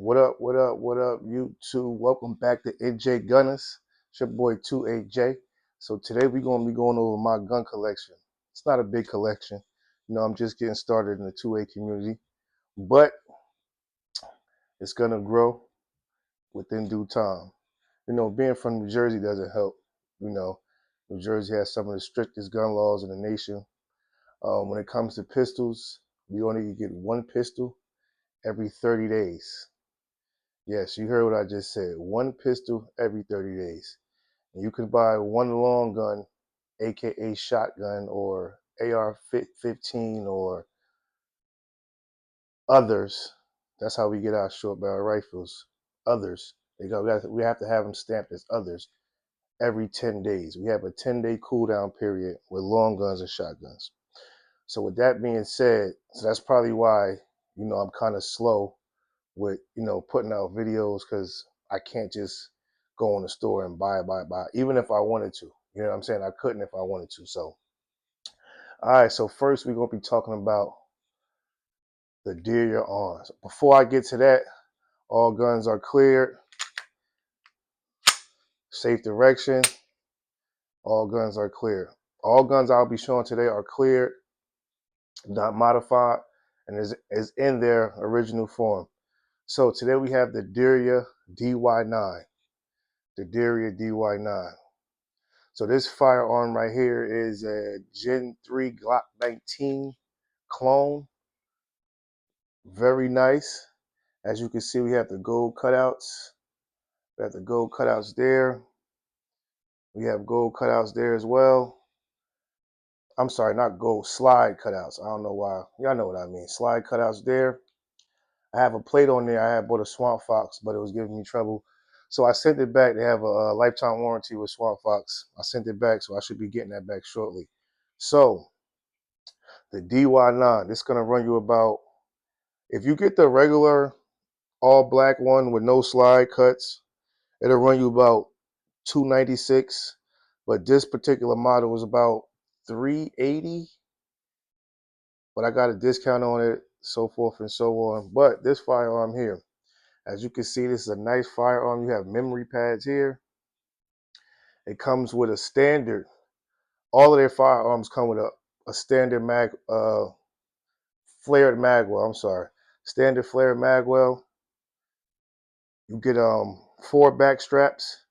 What up, what up, what up, YouTube? Welcome back to NJ Gunners. It's your boy 28J. So today we're going to be going over my gun collection. It's not a big collection. I'm just getting started in the 2A community. But it's going to grow within due time. Being from New Jersey doesn't help. New Jersey has some of the strictest gun laws in the nation. When it comes to pistols, we only get one pistol every 30 days. Yes, you heard what I just said. One pistol every 30 days. And you can buy one long gun, aka shotgun or AR-15 or others. That's how we get our short barrel rifles. Others. We have to have them stamped as others every 10 days. We have a 10-day cooldown period with long guns and shotguns. So with that being said, so that's probably why, I'm kind of slow with, putting out videos, because I can't just go in the store and buy, even if I wanted to. You know what I'm saying? I couldn't if I wanted to. So, all right. So first we're going to be talking about the DERYA arms. Before I get to that, all guns are cleared. Safe direction. All guns are cleared. All guns I'll be showing today are cleared, not modified, and is in their original form. So today we have the DERYA DY9. The DERYA DY9. So this firearm right here is a Gen 3 Glock 19 clone. Very nice. As you can see, we have the gold cutouts. We have the gold cutouts there. We have gold cutouts there as well. I'm sorry, not gold, slide cutouts. I don't know why. Y'all know what I mean. Slide cutouts there. I have a plate on there. I had bought a Swamp Fox, but it was giving me trouble. So I sent it back. They have a lifetime warranty with Swamp Fox. I sent it back, so I should be getting that back shortly. So the DY9, this is going to run you about, if you get the regular all black one with no slide cuts, it'll run you about $296. But this particular model was about $380. But I got a discount on it, so forth and so on. But this firearm here, as you can see, this is a nice firearm. You have memory pads here. It comes with a standard. All of their firearms come with a standard flared magwell. I'm sorry, standard flared magwell. You get 4 back straps,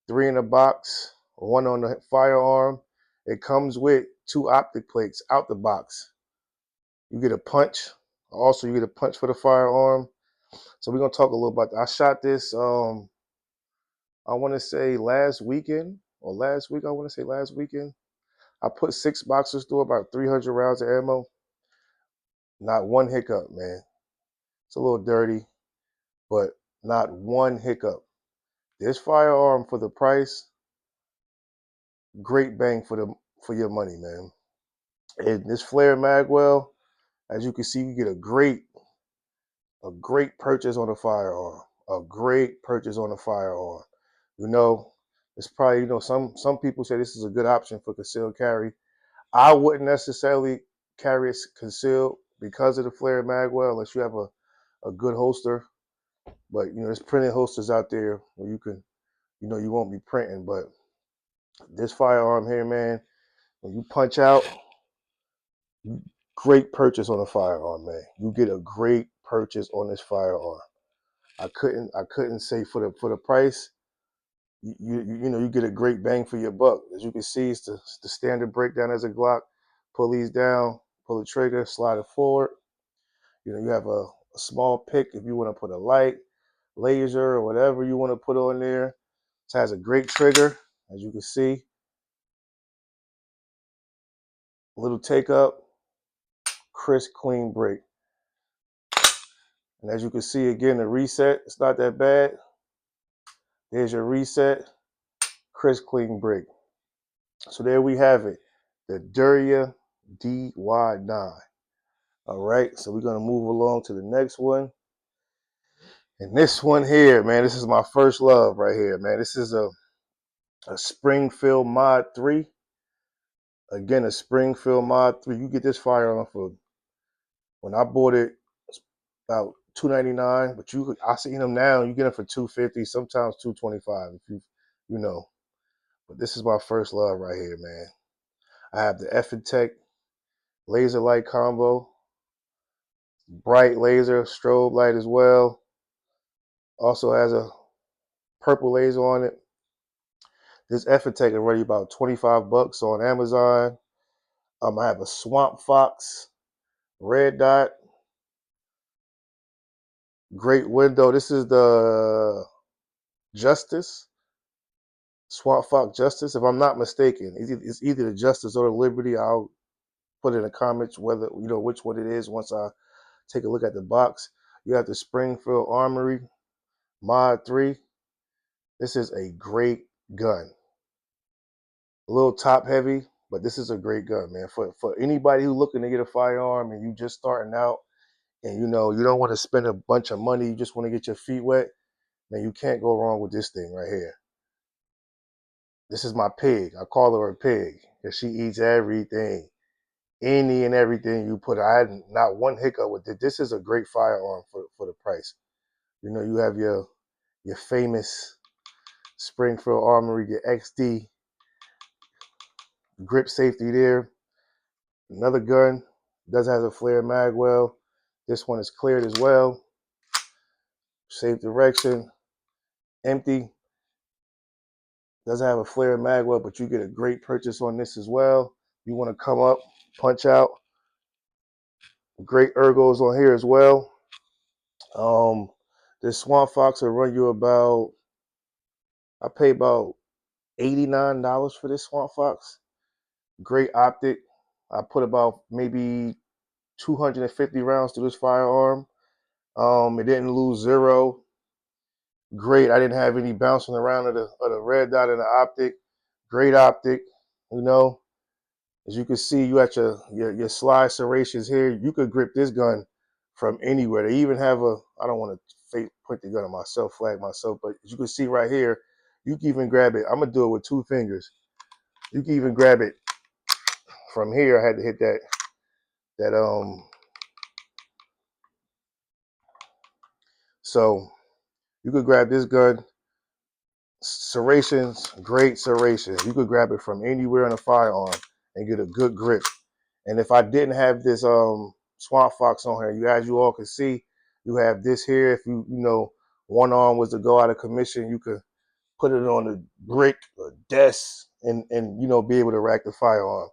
3 in the box, 1 on the firearm. It comes with 2 optic plates out the box. You get a punch. Also, you get a punch for the firearm. So we're gonna talk a little about that. I shot this. I want to say last weekend or last week. I want to say last weekend. I put 6 boxes through, about 300 rounds of ammo. Not one hiccup, man. It's a little dirty, but not one hiccup. This firearm, for the price, great bang for your money, man. And this flare magwell, as you can see, you get a great purchase on a firearm. A great purchase on a firearm. It's probably, some people say this is a good option for concealed carry. I wouldn't necessarily carry it concealed because of the flare magwell, unless you have a good holster. But there's printed holsters out there where you can, you won't be printing. But this firearm here, man, when you punch out, great purchase on a firearm, man. You get a great purchase on this firearm. I couldn't say for the price. You get a great bang for your buck. As you can see, it's the standard breakdown as a Glock. Pull these down, pull the trigger, slide it forward. You have a small pick if you want to put a light, laser, or whatever you want to put on there. It has a great trigger, as you can see. A little take up, crisp, clean break. And as you can see, again, the reset, it's not that bad. There's your reset, crisp, clean break. So there we have it, the DERYA DY9. All right, so we're going to move along to the next one. And this one here, man, this is my first love right here, man. This is a Springfield Mod 3. Again, a Springfield Mod 3. You get this firearm for, when I bought it, about $299, but I see them now. You get them for $250, sometimes $225 if you know. But this is my first love right here, man. I have the Tech laser light combo, bright laser strobe light as well. Also has a purple laser on it. This Tech is already about $25 on Amazon. I have a Swamp Fox red dot, great window. This is the Justice, Swamp Fox Justice, if I'm not mistaken. It's either the Justice or the Liberty. I'll put in the comments whether which one it is once I take a look at the box. You have the Springfield Armory Mod 3. This is a great gun. A little top heavy, but this is a great gun, man. For anybody who's looking to get a firearm and you just starting out and you don't want to spend a bunch of money, you just want to get your feet wet, man, you can't go wrong with this thing right here. This is my pig. I call her a pig because she eats everything. Any and everything you put. I had not one hiccup with it. This is a great firearm for the price. You have your famous Springfield Armory, your XD grip safety there. Another gun does have a flare mag well. This one is cleared as well. Safe direction, empty. Doesn't have a flare mag well, but you get a great purchase on this as well. You want to come up, punch out. Great ergos on here as well. This Swamp Fox will run you about, I pay about $89 for this Swamp Fox. Great optic. I put about maybe 250 rounds to this firearm. It didn't lose zero. Great. I didn't have any bouncing around of the red dot in the optic. Great optic. As you can see, you got your slide serrations here. You could grip this gun from anywhere. They even have I don't want to point the gun on myself, flag myself, but as you can see right here, you can even grab it. I'm going to do it with 2 fingers. You can even grab it from here. I had to hit that so you could grab this gun. Serrations, great serrations. You could grab it from anywhere on a firearm and get a good grip. And if I didn't have this Swamp Fox on here, as you all can see, you have this here. If one arm was to go out of commission, you could put it on a brick or desk and be able to rack the firearm.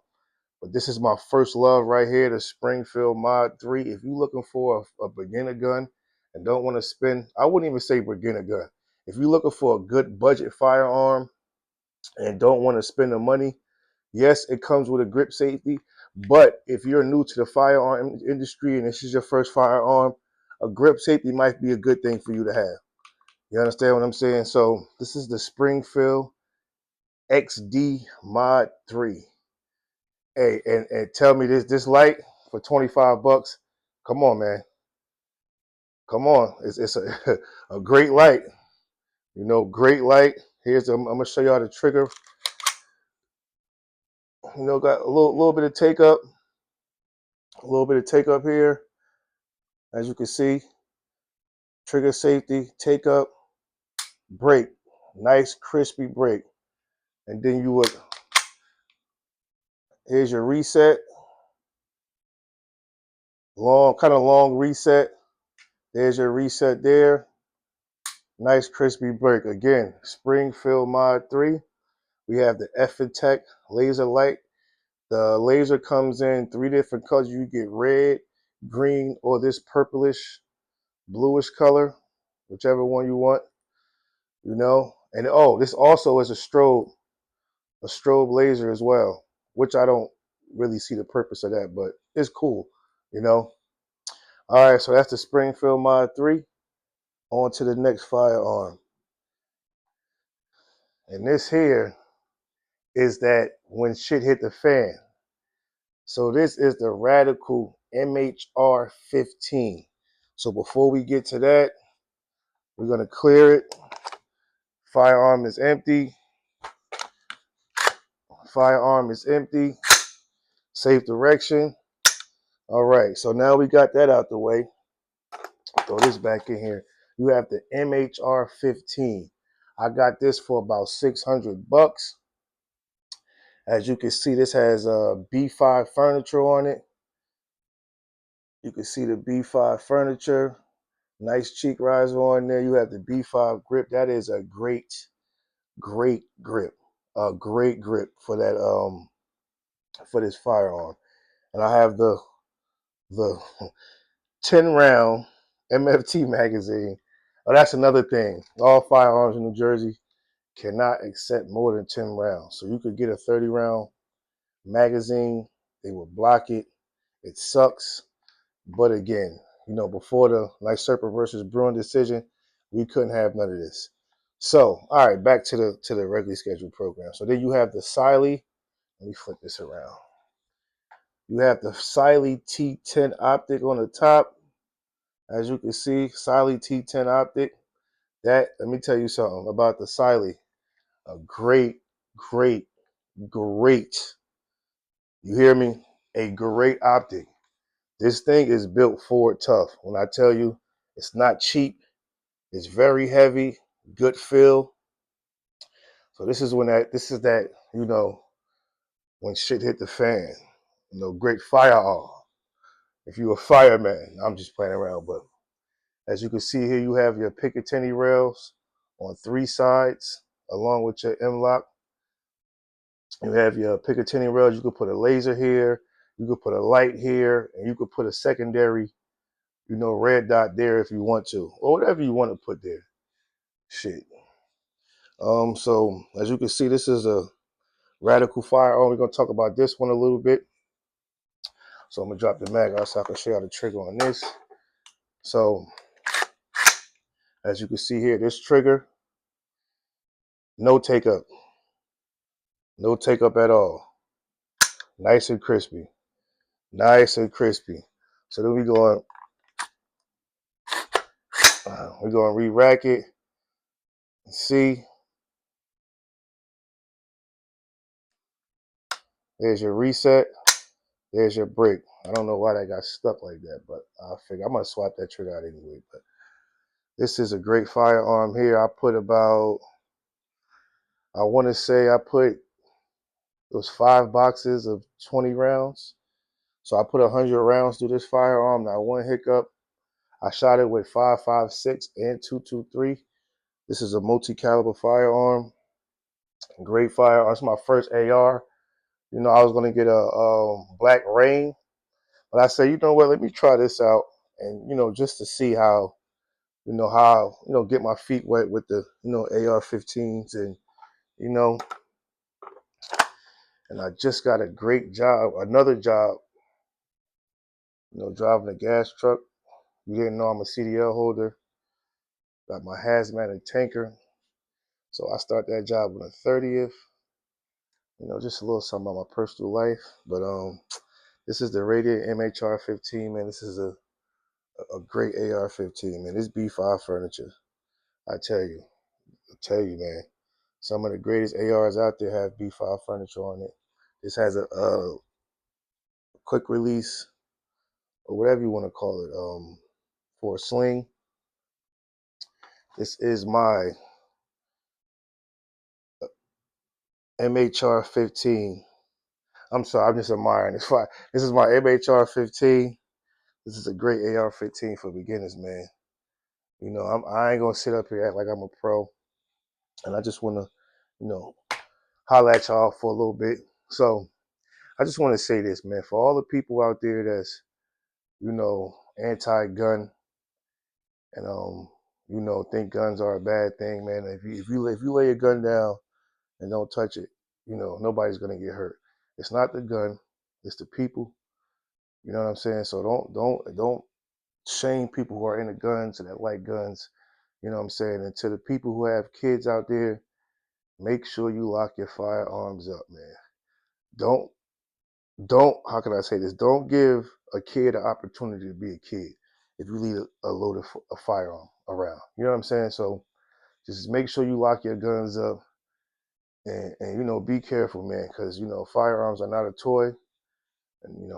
But this is my first love right here, the Springfield Mod 3. If you're looking for a beginner gun and don't want to spend, I wouldn't even say beginner gun. If you're looking for a good budget firearm and don't want to spend the money, yes, it comes with a grip safety. But if you're new to the firearm industry and this is your first firearm, a grip safety might be a good thing for you to have. You understand what I'm saying? So this is the Springfield XD Mod 3. Hey, and tell me this light for $25. Come on, man. Come on. It's a, a great light. Great light. I'm gonna show y'all the trigger. Got a little bit of take up. A little bit of take up here. As you can see, trigger safety, take up, break. Nice crispy break. And then here's your reset. Kind of long reset. There's your reset there. Nice crispy break. Again, Springfield Mod 3. We have the Tech laser light. The laser comes in 3 different colors. You get red, green, or this purplish, bluish color, whichever one you want. And this also is a strobe laser as well, which I don't really see the purpose of that, but it's cool. All right, so that's the Springfield Mod 3. On to the next firearm. And this here is that when shit hit the fan. So this is the Radical MHR 15. So before we get to that, we're going to clear it. Firearm is empty. Firearm is empty. Safe direction. All right, so now we got that out the way. throw this back in here. You have the MHR 15. I got this for about $600. As you can see, this has B5 furniture on it. You can see the B5 furniture. Nice cheek riser on there. You have the B5 grip. That is a great grip. A great grip for that for this firearm. And I have the 10 round MFT magazine. Oh, that's another thing. All firearms in New Jersey cannot accept more than 10 rounds. So you could get a 30 round magazine. They will block it. It sucks. But again, before the Lyserpa versus Bruin decision, we couldn't have none of this. So, all right, back to the regularly scheduled program. So then you have the Siley. Let me flip this around. You have the Siley T10 optic on the top. As you can see, Siley T10 optic. That, let me tell you something about the Siley. A great, great, great, you hear me? A great optic. This thing is built Ford tough. When I tell you it's not cheap, it's very heavy, good feel. So this is that, when shit hit the fan. Great firearm. If you're a fireman, I'm just playing around, but as you can see here, you have your Picatinny rails on 3 sides, along with your M-lock. You have your Picatinny rails. You could put a laser here, you could put a light here, and you could put a secondary, red dot there if you want to, or whatever you want to put there. Shit. So as you can see, this is a radical firearm. We're gonna talk about this one a little bit. So I'm gonna drop the mag out so I can show you the trigger on this. So as you can see here, this trigger, no take up at all. Nice and crispy. So then we're going to re-rack it. See, there's your reset. There's your break. I don't know why that got stuck like that, but I figure I'm going to swap that trigger out anyway. But this is a great firearm here. I put about, I want to say I put those 5 boxes of 20 rounds. So I put 100 rounds through this firearm. Not one hiccup. I shot it with 5.56 and 2.23. This is a multi-caliber firearm. Great firearm. It's my first AR. I was going to get a Black Rain, but I said, you know what, let me try this out. And, just to see how, get my feet wet with the, AR-15s and, and I just got a great job, another job, driving a gas truck. You didn't know I'm a CDL holder. Got my hazmat and tanker. So I start that job on the 30th. Just a little something about my personal life. But this is the Radiant MHR 15, man. This is a great AR-15, man. This B5 furniture, I tell you, man. Some of the greatest ARs out there have B5 furniture on it. This has a quick release, or whatever you want to call it, for a sling. This is my MHR 15. I'm sorry, I'm just admiring this. This is my MHR 15. This is a great AR 15 for beginners, man. I ain't gonna sit up here act like I'm a pro, and I just want to, holler at y'all for a little bit. So I just want to say this, man, for all the people out there that's, anti-gun and think guns are a bad thing, man. If you lay your gun down and don't touch it, nobody's gonna get hurt. It's not the gun, it's the people. You know what I'm saying? So don't shame people who are into guns and that like guns. You know what I'm saying? And to the people who have kids out there, make sure you lock your firearms up, man. Don't how can I say this? Don't give a kid an opportunity to be a kid if you leave a loaded a firearm around. You know what I'm saying? So just make sure you lock your guns up and be careful, man, because firearms are not a toy, and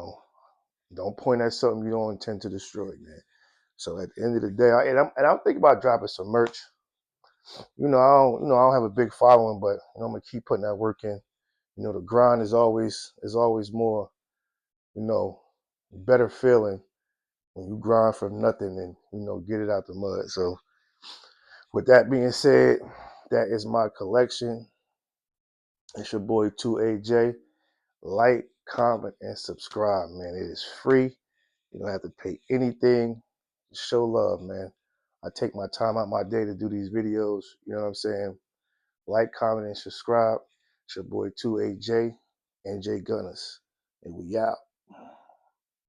don't point at something you don't intend to destroy, man. So at the end of the day, I'm thinking about dropping some merch. I don't have a big following, but I'm gonna keep putting that work in. The grind is always more, better feeling when you grind from nothing and get it out the mud. So with that being said, that is my collection. It's your boy 2AJ. Like, comment, and subscribe, man. It is free. You don't have to pay anything. Show love, man. I take my time out my day to do these videos. You know what I'm saying? Like, comment, and subscribe. It's your boy 2AJ and J Gunners. And we out.